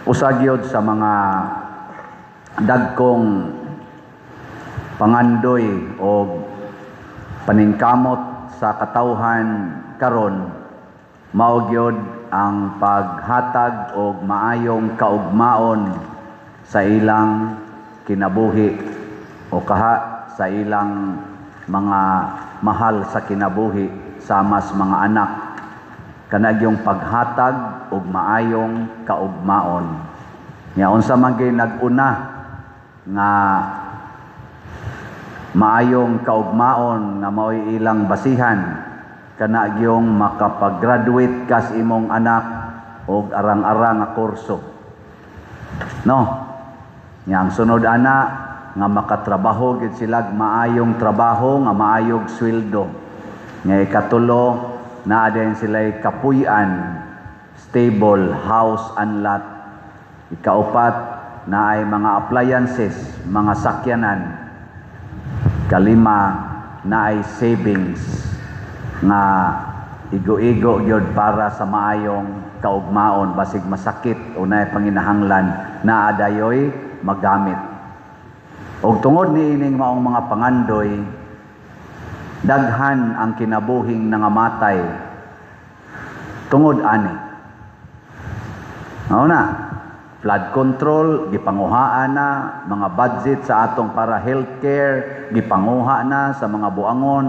Usagyod sa mga dagkong pangandoy o paningkamot sa katawhan karon, mao gyud ang paghatag og maayong kaugmaon sa ilang kinabuhi o kaha sa ilang mga mahal sa kinabuhi samas mga anak. Kanag yung paghatag og maayong kaugmaon. Nya unsa man gyud nag-una nga maayong kaugmaon nga mao'y ilang basihan, kana gyung makapag-graduate kas imong anak og arang-arang nga kurso. No? Nya ang sunod ana nga makatrabaho gid sila maayong trabaho nga maayong sweldo. Nga ikatulo, naa din sila'y kapuy-an, stable house and lot. Ikaupat, na ay mga appliances, mga sakyanan. Kalima, na ay savings nga igo-igo gyud para sa maayong kaugmaon basig masakit o naay panginahanglan na adayoy magamit. Og tungod ni ining maong mga pangandoy, daghan ang kinabuhing nangamatay tungod ani. Mao na, flood control gipanguhaan na, mga budget sa atong para healthcare gipanguha na sa mga buangon.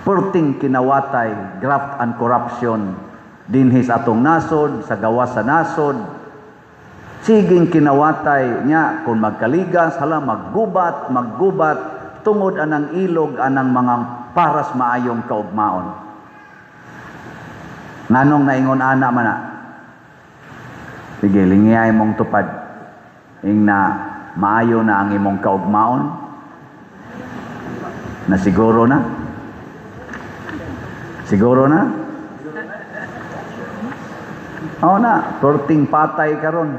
Purting kinawatay, graft and corruption dinhi sa atong nasod, sa gawas sa nasod. Siging kinawatay niya kung magkaligas, hala maggubat tungod anang ilog anang mga paras maayong kaugmaon. Nganong naingon ana man na? Sige, lingiyay mong tupad. Ing na maayo na ang imong kaugmaon? Na siguro na? Siguro na? Oo na, torting patay karon.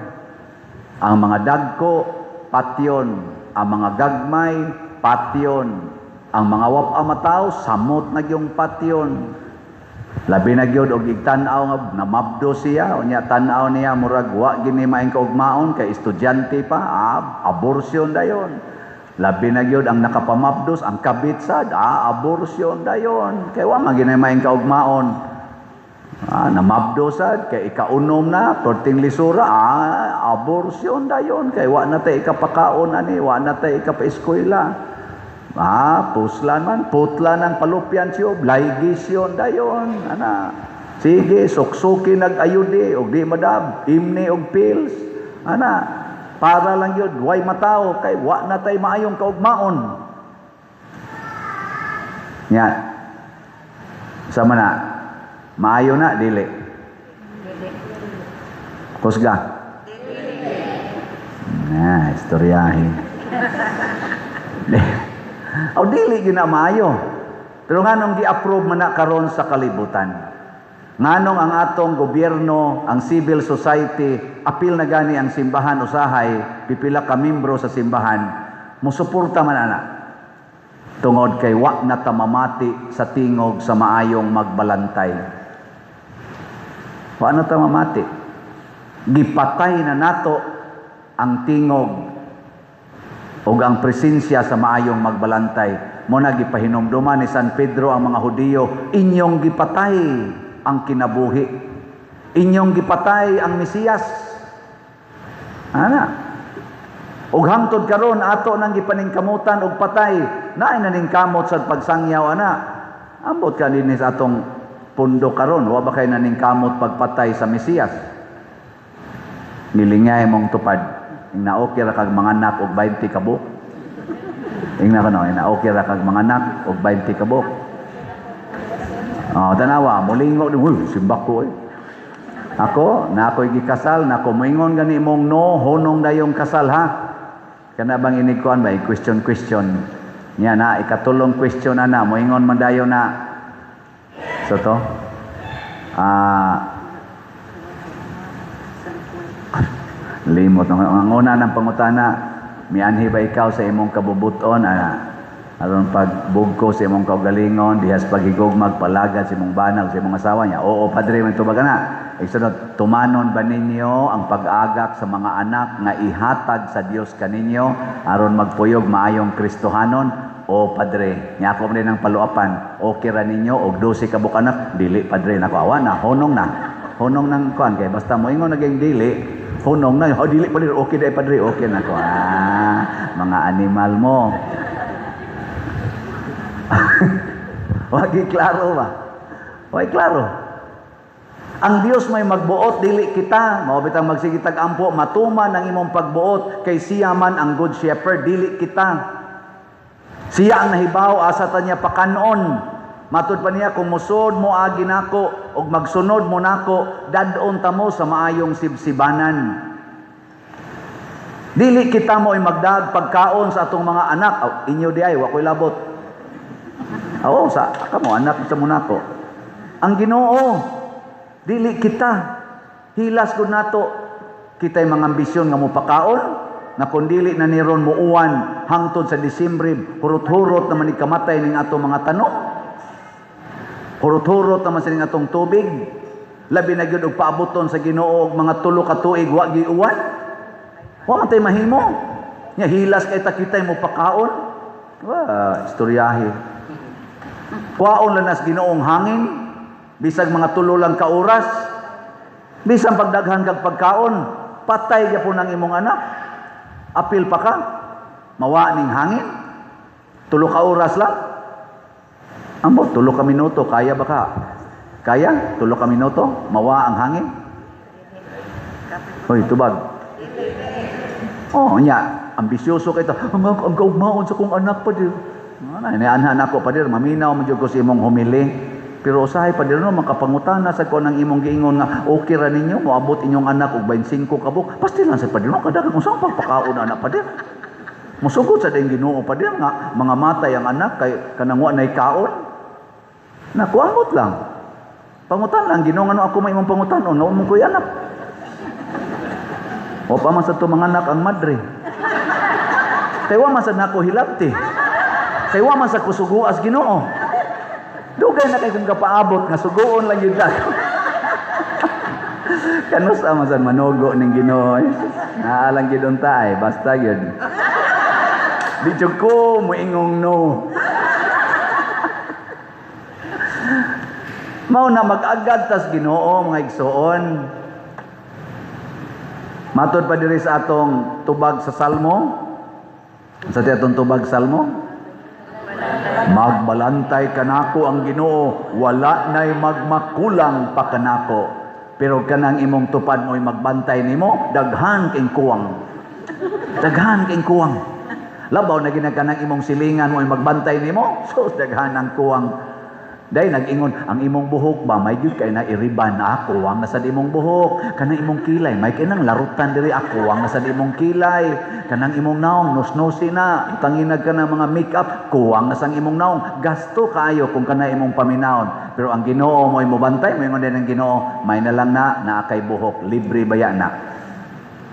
Ang mga dagko, patyon. Ang mga gagmay, patyon. Ang mga wap-amataw, samot na yung patyon. Labi na gyud og igtan-aw nga namabdo siya, unya tan-aw niya murag wa gini maayong kaugmaon kay estudyante pa, abortion dayon. Labi na gyud ang nakapamabdos, ang kabit sad, abortion dayon. Kay wa man gini maayong kaugmaon. Namabdo sad kay ikaunom na torting lisura, abortion dayon. Kay wa na tay ikapakaon ani, wa na tay ikapaeskwela. Puslan man, putlan ang palupyan siyo, blaygisyon dayon. Ana, sige, suksuki nag-ayudi, og di madab, imni og pills. Ana, para lang yun, way mataw, kay wa na tay maayong kaugmaon. Yan. Sama na, maayo na, dili. Kusga. Istoryahin. O dili ginamayo. Pero nganong gi-approve man na karon sa kalibutan. Nganong ang atong gobyerno, ang civil society, apil na gani ang simbahan usahay, pipila ka membro sa simbahan, musuporta man ana. Tungod kay wa na tamamati sa tingog sa maayong magbalantay. Wa na tamamati. Gipatay na nato ang tingog ug ang presensya sa maayong magbalantay. Muna gipahinumduman ni San Pedro ang mga Hudiyo, inyong gipatay ang kinabuhi. Inyong gipatay ang Mesiyas. Ana. Ug hangtod karon ato nang gipaningkamutan og patay, naay naningkamot sa pagsangyaw ana. Ambot ka dinhi sa atong pundo karon, wa ba kay naningkamot pagpatay sa Mesiyas? Nilingay mong tupad. Naokir kag mga anak og 20 kabuk. Ingna ko no, naokir kag mga anak og 20 kabuk. Tanawa, mulingo ni, simbak ko eh. Ako, na ako'y gikasal, na ako moingon gani mong no, honong dayong kasal ha. Kana bang inikuan ba, question. Nya na, ikatulong question na, moingon man dayo na. So to, limot. Ang una ng pangutana, mianhi ba ikaw sa imong kabubuton? Aron pagbugko sa imong kaugalingon, dihas paghigugmag, palagad sa imong banag, sa imong asawa niya. Oo, padre, man ito ba ka na? Isunod, tumanon ba ninyo ang pag-agak sa mga anak nga ihatag sa Dios kaninyo aron magpuyog maayong Kristohanon? O Padre, niya ako rin ng paluapan, okay ra ninyo og 12 ka bukanak, dili Padre, nako awa na, honong ng kuan kay basta mo ingon naging dili, honong na, dili Padre, okay dai Padre, okay na ko. Mga animal mo. Wagi klaro ba? Wagi klaro. Ang Dios may magbuot, dili kita. Mao bitang magsigitag ampo, matuman ang imong pagbuot kay siya man ang good shepherd, dili kita. Siya ang nahibaw, asa ta niya pakanon. Matud pa niya, kung musod mo agi nako, o magsunod mo nako, dadon ta mo sa maayong sibsibanan. Dili kita mo ay magdag pagkaon sa atong mga anak. Inyo di ay, wako'y labot. Oo, sa kamo, anak sa mo nako. Ang Ginoo, dili kita. Hilas ko nato. Kita'y mga ambisyon nga mo pakaon. Na kundili na niron muuwan hangtod sa Disyembre, hurot-hurot naman ikamatay ning atong mga tanong. Hurot-hurot naman sa ning atong tubig. Labi na gyud og paaboton sa Ginoo og mga 3 ka tuig wa giuwan. Wa man tay mahimo. Nya hilas kay takitay mo pakaon. Istoryahe. Kuwaon lang nas Ginoong hangin, bisag mga 3 lang ka oras. Bisan pagdaghan kag pagkaon, patay gyapon ang imong anak. Apil pa ka, mawa ning hangin, 3 ka oras lang. Ambo, 3 ka minuto, kaya ba ka? Kaya? 3 ka minuto, mawa ang hangin? Hoy, tubag. Nya, ambisyoso kayo. Ang kaugmaon sa kong anak pa din. Inaanhan ako pa din, maminaw mo ko sa imong humili. Pero usahay pa din makapangutana sa ko ng imong giingon nga okay ra ninyo moabot inyong anak og 25 ka buok. Pasti lang sa pa din kada unsang pagpakaon anak pa din. Musugod sa ding Ginoo pa din nga mga matay ang anak kay kanang wa nay kaon. Nakuamot lang. Pangutan lang Ginoo ano ako may imong pangutanon nga mo koy anak. O pa man sa to mga anak ang madre. Kay wa man sa nako hilabti. Kay wa man sa kusuguas Ginoo. Dugay na kay kung kapaabot nga suguon lang yun ako. Kanus amasan manogo ning Ginoo. Naalang gyud unta ay basta gyud. Di jud ko moingong no. Mao na mag-agad tas Ginoo mga igsoon. Matod pa diri sa atong tubag sa Salmo. Sa atong tubag Salmo. Magbalantay kanako ang Ginoo, wala nay magmakulang pa kanako. Pero kanang imong tupad mo'y magbantay nimo, daghan kay kuwang. Daghan kay kuwang. Labaw na ginagkanang imong silingan mo'y magbantay nimo, so daghan ang kuwang. Dahil nag-ingon, ang imong buhok ba, may gyud kay na iriban na kuwang na sa imong buhok. Kanang imong kilay, may kinang larutan diri ako, kuwang na sa imong kilay. Kanang imong naong, nusnosi na, tanginag ka ng mga make-up, kuwang na sa imong naong. Gasto kaayo kung kana imong paminawon. Pero ang Ginoo mo'y mubantay, may ingon din ang Ginoo, may na lang na kay buhok, libre baya na.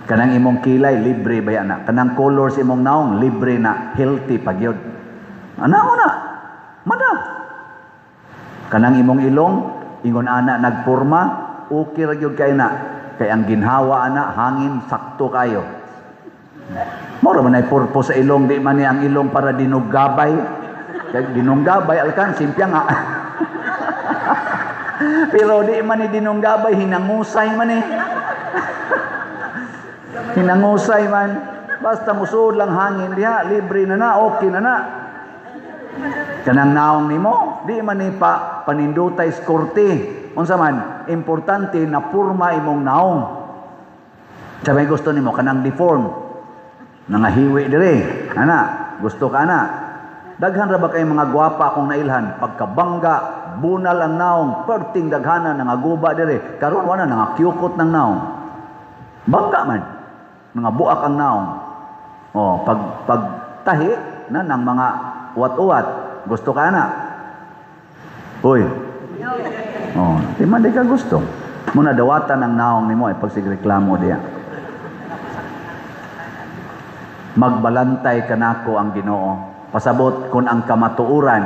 Kanang imong kilay, libre baya na. Kanang colors imong naong, libre na, healthy pagyod. Ano na? Mada. Kanang imong ilong, ingon ana nagporma, okay ra gyud kay na. Kay ang ginhawa ana hangin sakto kayo. Mora man ay purpose sa ilong, di man ni ang ilong para dinuggabay. Kay dinuggabay alkan simpya nga. Pero di man ni dinuggabay, hinangusay man eh. Hinangusay man. Basta musud lang hangin diha, libre na, okay na. Kanang naong nimo, di man ni panindutay skorte. Unsa man, importante na purma imong naong. Sabay gusto nimo kanang deform. Nangahiwi dire. Ana, gusto ka na. Daghan ra ba kay mga gwapa akong nailhan, pagkabangga, bunal ang naong, perting daghana nangaguba dire. Karon wala nangakyukot ng naong. Bangga man. Nangabuak ang naong. Pagtahi na ng mga uwat-uwat. Gusto ka na? Uy. Di man di ka gusto. Muna dawatan ang naong nimo ay pagsigreklamo diya. Magbalantay kanako ang Ginoo. Pasabot kun ang kamatuuran,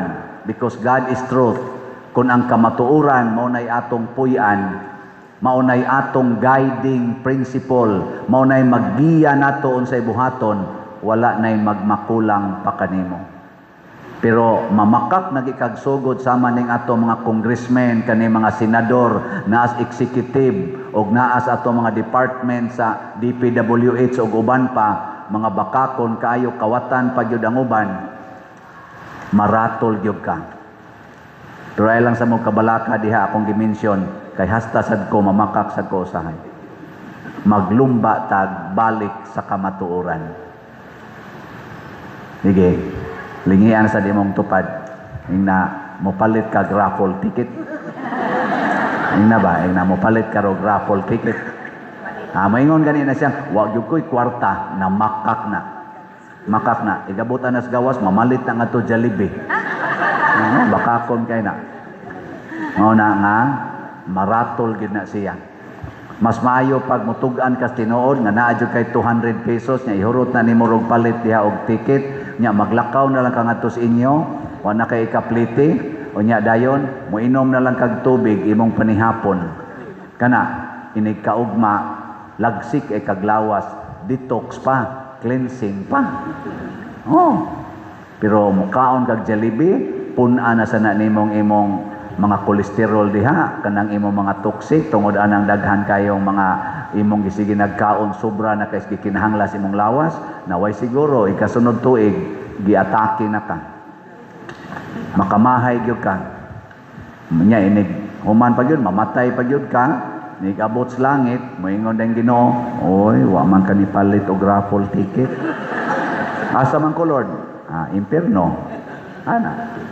because God is truth. Kun ang kamatuuran mo nay atong puy-an, Maunay atong guiding principle, maunay maggiya nato unsay buhaton, wala nay magmakulang pa kanimo. Pero mamakak nagikagsugod sama ning ato mga congressmen, kani mga senador, naas executive og naas ato mga department sa DPWH ug uban pa, mga bakakon kaayo kawatan pa gyud ang uban, maratol gyud ka. Pero ay lang sa mo kabalaka diha akong gimension, kay hasta sad ko mamakak sad ko usahay. Maglumba tag balik sa kamatuoran. Sige, lingian sa di mong tupad. Ing na mopalit ka raffle ticket. Ing na ba? Ing na mopalit ka raffle ticket. Maingon ganina siya, wag gyud ko'y kwarta na makak na. Makak na. Igabutan nas gawas, mamalit na nga to Jollibee. Bakakon kay na. Na nga, maratol gid na siya. Mas maayo pag mutug-an kas tinuod nga naa jud kay 200 pesos nya ihurot na nimo rog palit diha og ticket nya maglakaw na lang ka ngadto sa inyo wa na kay ikapliti o nya dayon moinom na lang kag tubig imong panihapon kana inig kaugma lagsik ay kaglawas detox pa cleansing pa pero mukaon kag Jollibee pun-a na sana nimong imong mga kolesterol diha kanang imong mga toxic tungod anang daghan kayong mga imong gisige nagkaon sobra na kay gikinahanglas imong lawas naway siguro ikasunod tuig giatake na ka makamahay gyud ka nya inig human pa gyud mamatay pa gyud ka nig abot sa langit moingon dang Ginoo oy wa man ka ni palit og raffle ticket asa man ko Lord impierno ana.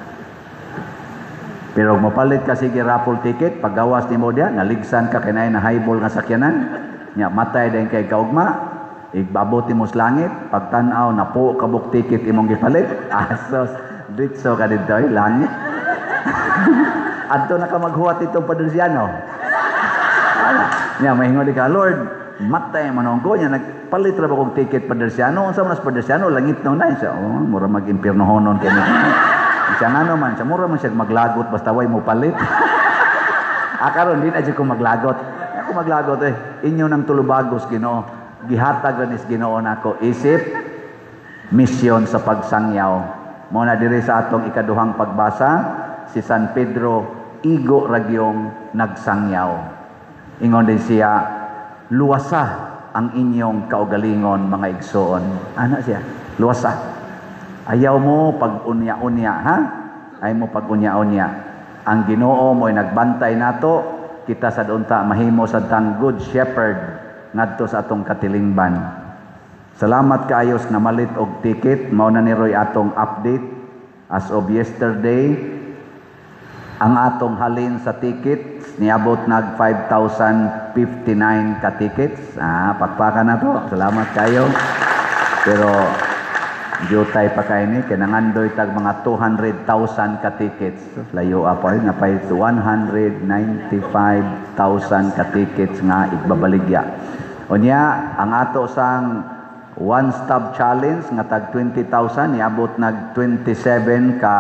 Pero mapalit ka sige raffle ticket, paggawas ni mo diya, naligsan ka kinay na highball nga sakyanan, nya matay din kay kaugma, igbabuti mo sa langit, pagtanaw na po kabuk ticket imong gipalit, asos, ditso ka dito langit. Adto na ka maghuwat itong Padursiano. Nya mahingon di ka, Lord, matay manong ko, nya nagpalit ra ba kong ticket Padursiano, unsa man sa Padursiano, langit no na, siya, mura mag-impierno honon kay siya nga naman, siya mura man siya maglagot basta way mo palit. Karon din adyo ko maglagot. Ako maglagot inyo nang tulubagos Ginoo. Gihatag ra nis Ginoo nako isip misyon sa pagsangyaw. Mo na diri sa atong ikaduhang pagbasa si San Pedro igo ragyong nagsangyaw. Ingon din siya, luwasa ang inyong kaugalingon mga igsoon. Ano siya? Luwasa. Ayaw mo pag-unya-unya, ha? Ayaw mo pag-unya-unya. Ang Ginoo mo'y nagbantay nato, kita sa dunta mahimo sa tang good shepherd ngadto sa atong katilingban. Salamat kaayos na malit og ticket, mao na ni Roy atong update as of yesterday. Ang atong halin sa tickets niabot nag 5,059 ka tickets. Pakpakan na to. Salamat kayo. Pero jutay pa kay ni kinangandoy tag mga 200,000 ka tickets layo apoy na pay 195,000 ka tickets nga igbabaligya unya ang ato sang one stop challenge nga tag 20,000 niabot nag 27 ka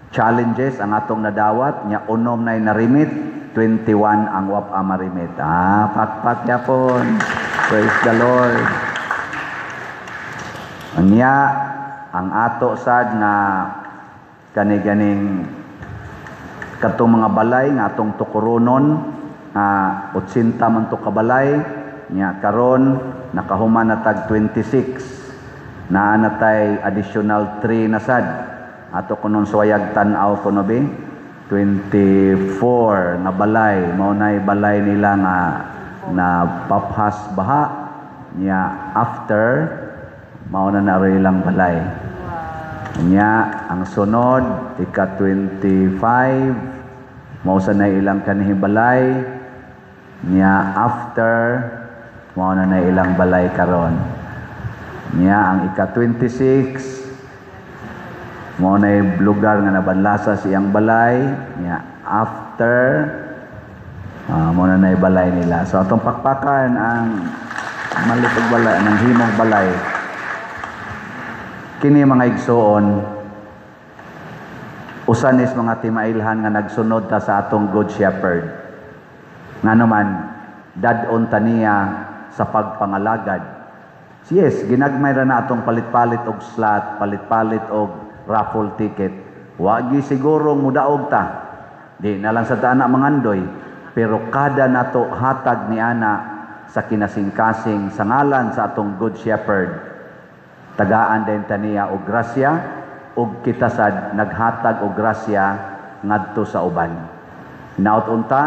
challenges ang atong nadawat nya unom nay narimit 21 ang wap marimit pakpak yapon praise the Lord. Anya ang ato sad nga kani-ganing katong mga balay nga atong tukuronon 80 man to ka balay nya karon nakahuman na tag 26 naa natay additional 3 na sad ato kunon suwayag tan-aw kuno be 24 na balay mao nay balay nila nga na paphas baha nya after mauna na rin ilang balay. Nya, ang sunod, ika-25, mausa na ilang kanihi balay. Nya, after, mauna na ilang balay karon. Nya, ang ika-26, mauna yung lugar nga nabanlasa siyang balay. Nya, after, mauna na yung balay nila. So, atong pakpakan ang malitog balay, ang himong balay. Kini mga igsoon usanis mga timailhan nga nagsunod ta sa atong good shepherd Nga naman, dadon taniya sa pagpangalagad. Yes, ginagmay ra na atong palit-palit og slot, palit-palit og raffle ticket. Wagi siguro mudaog ta. Di na lang sa daan na mangandoy, pero kada nato hatag ni ana sa kinasing-kasing sa ngalan sa atong Good Shepherd. Tagaan din taniya og grasya, og kita sad naghatag og grasya ngadto sa uban. Naot unta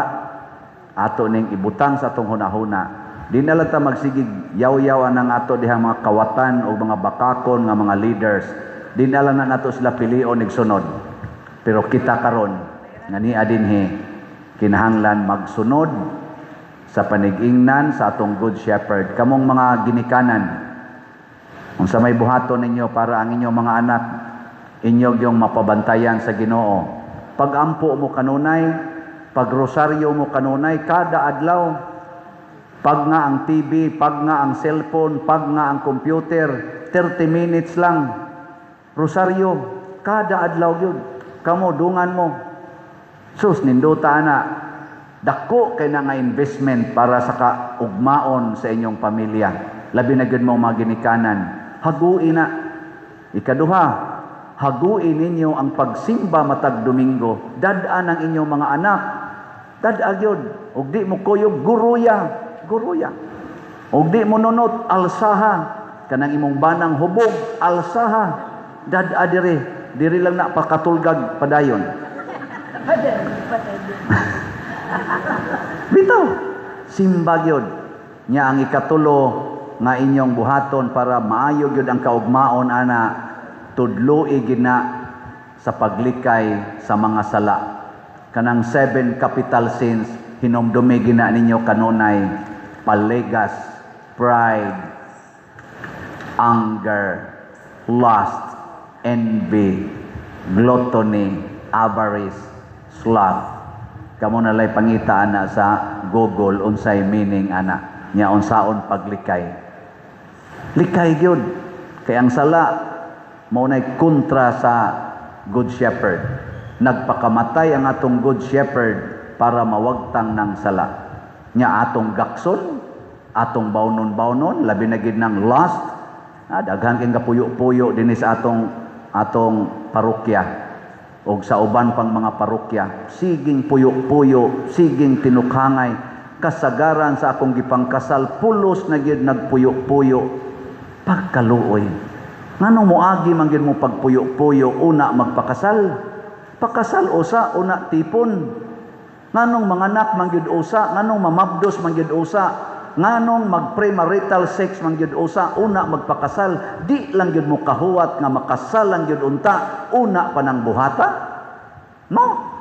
ato ning ibutang sa atong hunahuna. Di na lang ta magsigig yaw-yaw anang ato dihang mga kawatan o mga bakakon nga mga leaders. Di na lang na nato sila pilion ig sunod. Pero kita karon nga ni adinhi kinahanglan magsunod sa panigingnan sa atong Good Shepherd. Kamong mga ginikanan, kung sa may buhaton ninyo para ang inyong mga anak inyong yung mapabantayan sa Ginoo. Pag-ampo mo kanunay, pag-rosaryo mo kanunay kada adlaw. Pag nga ang TV, pag nga ang cellphone, pag nga ang computer, 30 minutes lang. Rosaryo, kada adlaw yun. Kamo, dungan mo. Sus, ninduta na. Dako kay na nga investment para sa kaugmaon sa inyong pamilya. Labi na gud mo mga ginikanan. Haguin na. Ikaduha, haguin ninyo ang pagsimba matag Domingo. Dadaan ang inyong mga anak. Dadag yun. Ug di mo kuyog, guruya. Og di mo nunot, alsaha. Kanang imong banang hubog, alsaha. Dada diri lang na pakatulgag padayon. Bitaw, simba gyud. Nya ang ikatulo nga inyong buhaton para maayo gyud ang kaugmaon ana, tudloi gina sa paglikay sa mga sala. Kanang 7 capital sins hinomdumi gina ninyo kanunay: palegas, pride, anger, lust, envy, gluttony, avarice, sloth. Kamo nalay pangita ana sa Google unsay meaning ana nya unsaon paglikay. Likay gyud kay ang sala mao nay kontra sa Good Shepherd. Nagpakamatay ang atong Good Shepherd para mawagtang ng sala. Nya atong gakson, atong bawnon-bawnon, labi na gid ng lust, daghan kay gapuyo-puyo dinhi sa atong parokya o sa uban pang mga parokya. Siging puyo-puyo, siging tinukhangay, kasagaran sa akong gipangkasal, pulos na gid nagpuyo-puyo. Pagkaluoy. Nganong moagi man gid mo pagpuyo-puyo una magpakasal? Pakasal usa una tipon. Nganong manganak man gyud usa, nganong mamabdos man gyud usa, nganong mag-premarital sex man gyud usa una magpakasal. Di lang gyud mo kahuwat nga makasal lang gyud unta una pa nang buhata. No?